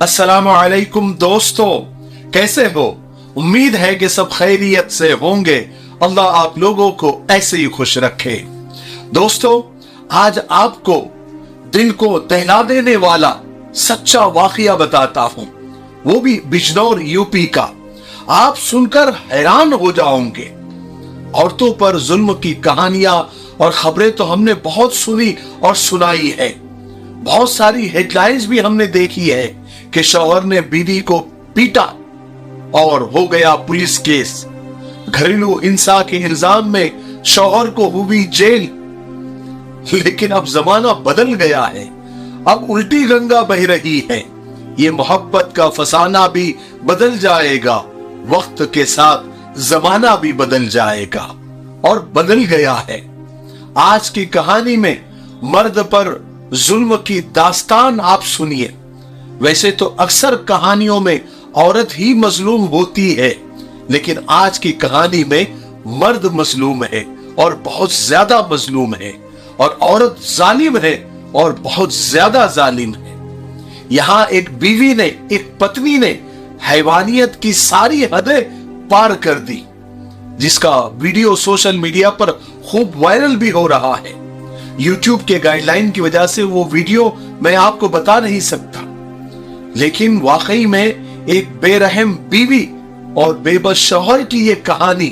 अस्सलामु अलैकुम दोस्तों, कैसे हो? उम्मीद है कि सब खैरियत से होंगे। अल्लाह आप लोगों को ऐसे ही खुश रखे। दोस्तों, आज आपको दिल को दहला देने वाला सच्चा वाकया बताता हूं, वो भी बिजनौर यूपी का। आप सुनकर हैरान हो जाओगे। औरतों पर जुल्म की कहानियां और खबरें तो हमने बहुत सुनी और सुनाई है। बहुत सारी हेडलाइंस भी हमने देखी है कि शौहर ने बीवी को पीटा और हो गया पुलिस केस। घरेलू हिंसा के इल्जाम में शौहर को हुई जेल। लेकिन अब जमाना बदल गया है, अब उल्टी गंगा बह रही है। ये मोहब्बत का फसाना भी बदल जाएगा, वक्त के साथ जमाना भी बदल जाएगा और बदल गया है। आज की कहानी में मर्द पर जुल्म की दास्तान आप सुनिए। वैसे तो अक्सर कहानियों में औरत ही मजलूम होती है, लेकिन आज की कहानी में मर्द मजलूम है और बहुत ज्यादा मजलूम है, और औरत जालिम है और बहुत ज्यादा जालिम है। यहां एक बीवी ने, एक पत्नी ने हैवानियत की सारी हदें पार कर दी, जिसका वीडियो सोशल मीडिया पर खूब वायरल भी हो रहा है। YouTube के गाइडलाइन की वजह से वो वीडियो मैं आपको बता नहीं सकता, लेकिन वाकई में एक बेरहम बीवी और बेबस शौहर की ये कहानी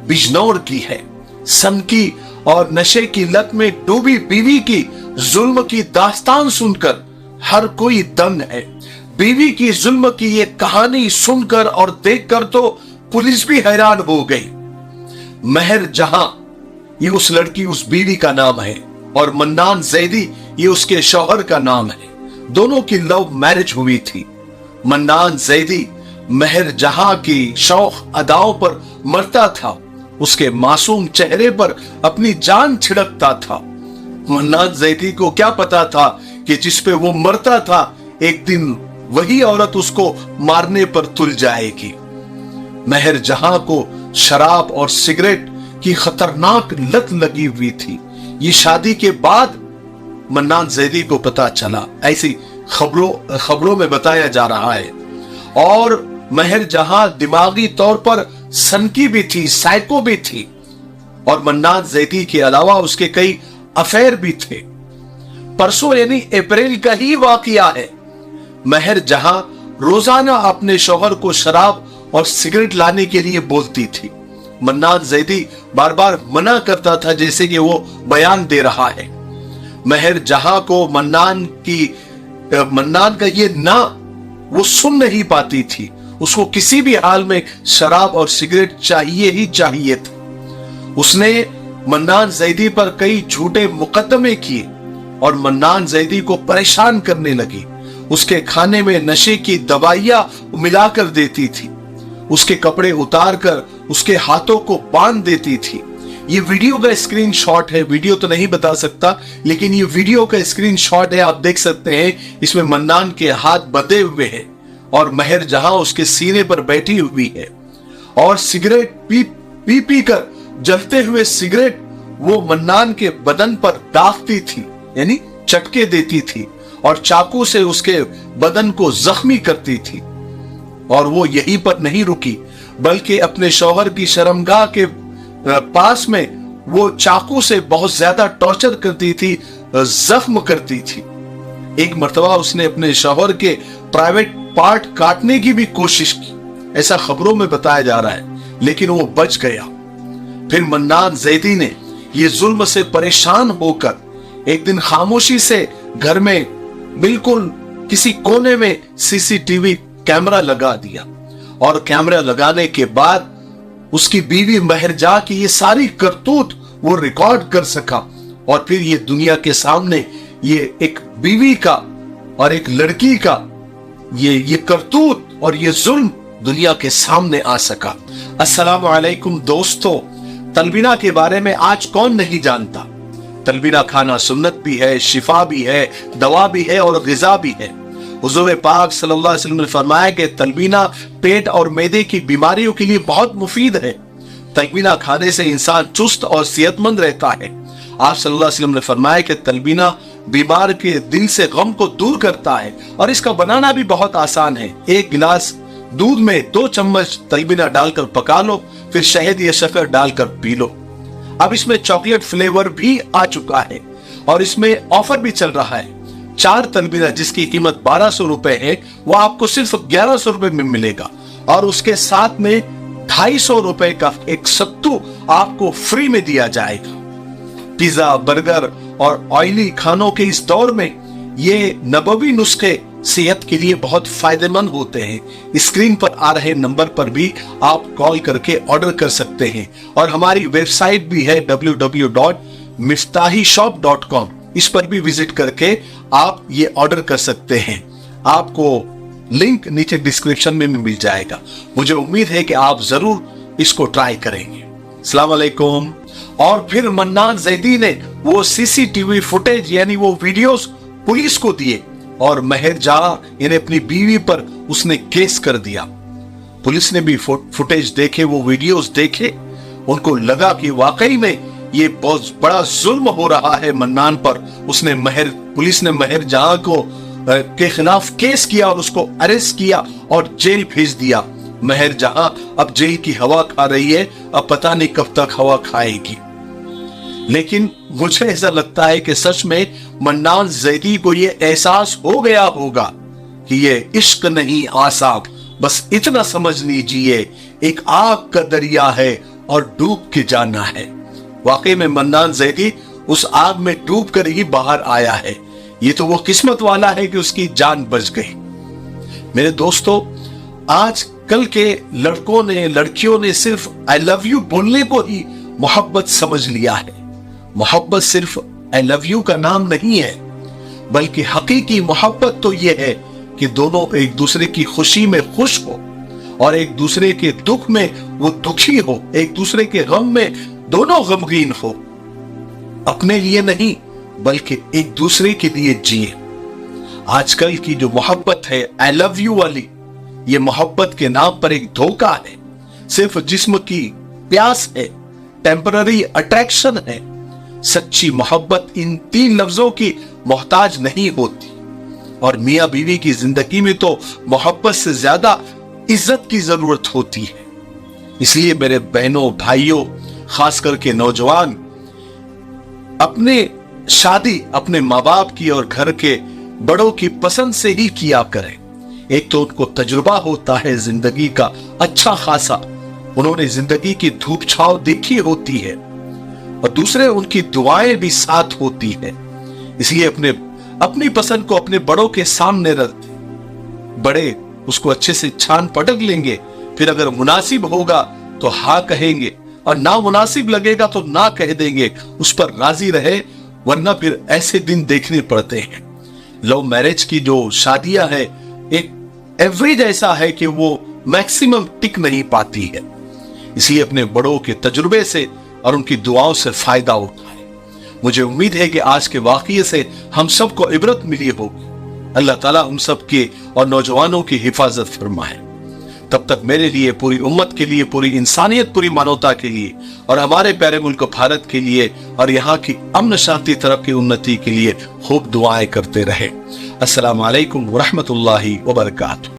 बिजनौर की है। सनकी और नशे की लत में डूबी बीवी की जुल्म की दास्तान सुनकर हर कोई दंग है। बीवी की जुल्म की ये कहानी सुनकर और देखकर तो पुलिस भी हैरान हो गई। महर जहां, ये उस लड़की, उस बीवी का नाम है, और मन्नान जैदी ये उसके शौहर का नाम है। दोनों की लव मैरिज हुई थी। मन्नान जैदी महर जहां की शौक अदाओं पर मरता था, उसके मासूम चेहरे पर अपनी जान छिड़कता था। मन्नान जैदी को क्या पता था कि जिस पे वो मरता था, एक दिन वही औरत उसको मारने पर तुल जाएगी। महर जहां को शराब और सिगरेट की खतरनाक लत लगी हुई थी। ये शादी के बाद मन्नान जैदी को पता चला, ऐसी खबरों में बताया जा रहा है। और महर जहां दिमागी तौर पर सनकी भी थी, साइको भी थी, और मन्नान जैदी के अलावा उसके कई अफेयर भी थे। परसों यानी अप्रैल का ही वाकया है। महर जहां रोजाना अपने शौहर को शराब और सिगरेट लाने के लिए बोलती थी। मन्नान जैदी बार बार मना करता था, जैसे कि वो बयान दे रहा है। महर जहां को मन्नान का ये ना वो सुन नहीं पाती थी। उसको किसी भी हाल में शराब और सिगरेट चाहिए ही चाहिए था। उसने मन्नान जैदी पर कई झूठे मुकदमे किए और मन्नान जैदी को परेशान करने लगी। उसके खाने में नशे की दवाइयां मिलाकर देती थी, उसके कपड़े उतार कर उसके हाथों को बांध देती थी। ये वीडियो का स्क्रीनशॉट है, वीडियो तो नहीं बता सकता, लेकिन ये वीडियो का स्क्रीनशॉट है, आप देख सकते हैं। इसमें मन्नान के हाथ बंधे हुए हैं और महर जहां उसके सीने पर बैठी हुई है, और सिगरेट पी कर जलते हुए सिगरेट वो मन्नान के बदन पर दागती थी, यानी चटके देती थी, और चाकू से उसके बदन को जख्मी करती थी। और वो यहीं पर नहीं रुकी, बल्कि अपने शौहर की शर्मगाह के पास में वो चाकू से बहुत ज्यादा टॉर्चर करती थी, जख्म करती थी। एक मर्तबा उसने अपने शौहर के प्राइवेट पार्ट काटने की भी कोशिश की, ऐसा खबरों में बताया जा रहा है, लेकिन वो बच गया। फिर मन्नान जैदी ने ये जुल्म से परेशान होकर एक दिन खामोशी से घर में बिल्कुल किसी कोने में सीसीटीवी कैमरा लगा दिया, और कैमरा लगाने के बाद उसकी बीवी महरजा की ये सारी करतूत वो रिकॉर्ड कर सका, और फिर ये दुनिया के सामने ये एक बीवी का और एक लड़की का ये करतूत और ये जुल्म दुनिया के सामने आ सका। अस्सलामु अलैकुम दोस्तों, तलबीना के बारे में आज कौन नहीं जानता। तलबीना खाना सुन्नत भी है, शिफा भी है, दवा भी है और ग़िज़ा भी है। हुज़ूर पाक सल्लल्लाहु अलैहि वसल्लम ने फरमाया कि तलबीना पेट और मैदे की बीमारियों के लिए बहुत मुफीद है। तलबीना खाने से इंसान चुस्त और सेहतमंद रहता है। आप सल्लल्लाहु अलैहि वसल्लम ने फरमाया कि तलबीना बीमार के दिल से गम को दूर करता है और इसका बनाना भी बहुत आसान है। 1 गिलास दूध में 2 चम्मच तलबीना डालकर पका लो, फिर शहद या शक्कर डालकर पी लो। अब इसमें चॉकलेट फ्लेवर भी आ चुका है और इसमें ऑफर भी चल रहा है। 4 तलबीना जिसकी कीमत 1200 रुपए है वो आपको सिर्फ 1100 रुपए में मिलेगा और उसके साथ में 250 रुपए का एक सत्तू आपको फ्री में दिया जाएगा। पिज्जा, बर्गर और ऑयली खानों के इस दौर में ये नबवी नुस्खे सेहत के लिए बहुत फायदेमंद होते हैं। स्क्रीन पर आ रहे नंबर पर भी आप कॉल करके ऑर्डर कर सकते हैं और हमारी वेबसाइट भी है www.miftahishop.com। इस पर भी विजिट करके आप ये ऑर्डर कर सकते हैं। आपको लिंक नीचे डिस्क्रिप्शन में मिल जाएगा। मुझे उम्मीद है कि आप जरूर इसको ट्राई करेंगे। अस्सलाम वालेकुम। और फिर मन्नान जैदी ने वो सीसीटीवी फुटेज यानी वो वीडियोस पुलिस को दिए और महर जहां यानी अपनी बीवी पर उसने केस कर दिया। पुलिस ने भी फुटेज देखे, वो वीडियोस देखे, उनको लगा कि वाकई में ये बहुत बड़ा जुल्म हो रहा है मन्नान पर। पुलिस ने महर जहां को के खिलाफ केस किया और उसको अरेस्ट किया और जेल भेज दिया। महर जहां अब जेल की हवा खा रही है, अब पता नहीं कब तक हवा खाएगी। लेकिन मुझे ऐसा लगता है कि सच में मन्नान जैदी को ये एहसास हो गया होगा कि ये इश्क नहीं आसाब, बस इतना समझ लीजिए एक आग का दरिया है और डूब के जाना है। वाकई में मन्नान जैदी उस आग में डूब कर ही बाहर आया है। ये तो वो किस्मत वाला है कि उसकी जान बच गई। मेरे दोस्तों, आज कल के लड़कों ने, लड़कियों ने सिर्फ आई लव यू बोलने को ही मोहब्बत समझ लिया है। मोहब्बत सिर्फ आई लव यू का नाम नहीं है, बल्कि हकीकी मोहब्बत तो यह है कि दोनों एक दूसरे की खुशी में खुश हो और एक दूसरे के दुख में वो दुखी हो, एक दूसरे के गम में दोनों गमगीन हो। अपने लिए नहीं बल्कि एक दूसरे के लिए जिए। आजकल की जो मोहब्बत है आई लव यू वाली, ये मोहब्बत के नाम पर एक धोखा है, सिर्फ जिस्म की प्यास है, टेम्पररी अट्रैक्शन है। सच्ची मोहब्बत इन 3 लफ्जों की मोहताज नहीं होती और मियां बीवी की जिंदगी में तो मोहब्बत से ज्यादा इज्जत की जरूरत होती है। इसलिए मेरे बहनों, भाइयों, खास करके नौजवान, अपने शादी अपने माँ बाप की और घर के बड़ों की पसंद से ही किया करें। एक तो उनको तजुर्बा होता है जिंदगी का अच्छा खासा, उन्होंने जिंदगी की धूप छाव देखी होती है, और दूसरे उनकी दुआएं भी साथ होती है। इसलिए अपनी पसंद को अपने बड़ों के सामने रख दें। बड़े उसको अच्छे से छान पटक लेंगे, फिर अगर मुनासिब होगा तो हाँ कहेंगे और ना मुनासिब लगेगा तो ना कह देंगे। उस पर राजी रहे, वरना फिर ऐसे दिन देखने पड़ते हैं। लव मैरिज की जो शादियां है एक एवरेज ऐसा है कि वो मैक्सिमम टिक नहीं पाती है। इसलिए अपने बड़ों के तजुर्बे से और उनकी दुआओं से फायदा उठाएं। मुझे उम्मीद है कि आज के वाक़ये से हम सबको इबरत मिली होगी। अल्लाह ताला हम सब के और नौजवानों की हिफाजत फरमाए। तब तक मेरे लिए, पूरी उम्मत के लिए, पूरी इंसानियत, पूरी मानवता के लिए और हमारे प्यारे मुल्क भारत के लिए और यहाँ की अमन शांति तरक्की उन्नति के लिए खूब दुआएं करते रहे। अस्सलाम वालेकुम व रहमतुल्लाहि व बरकातहू।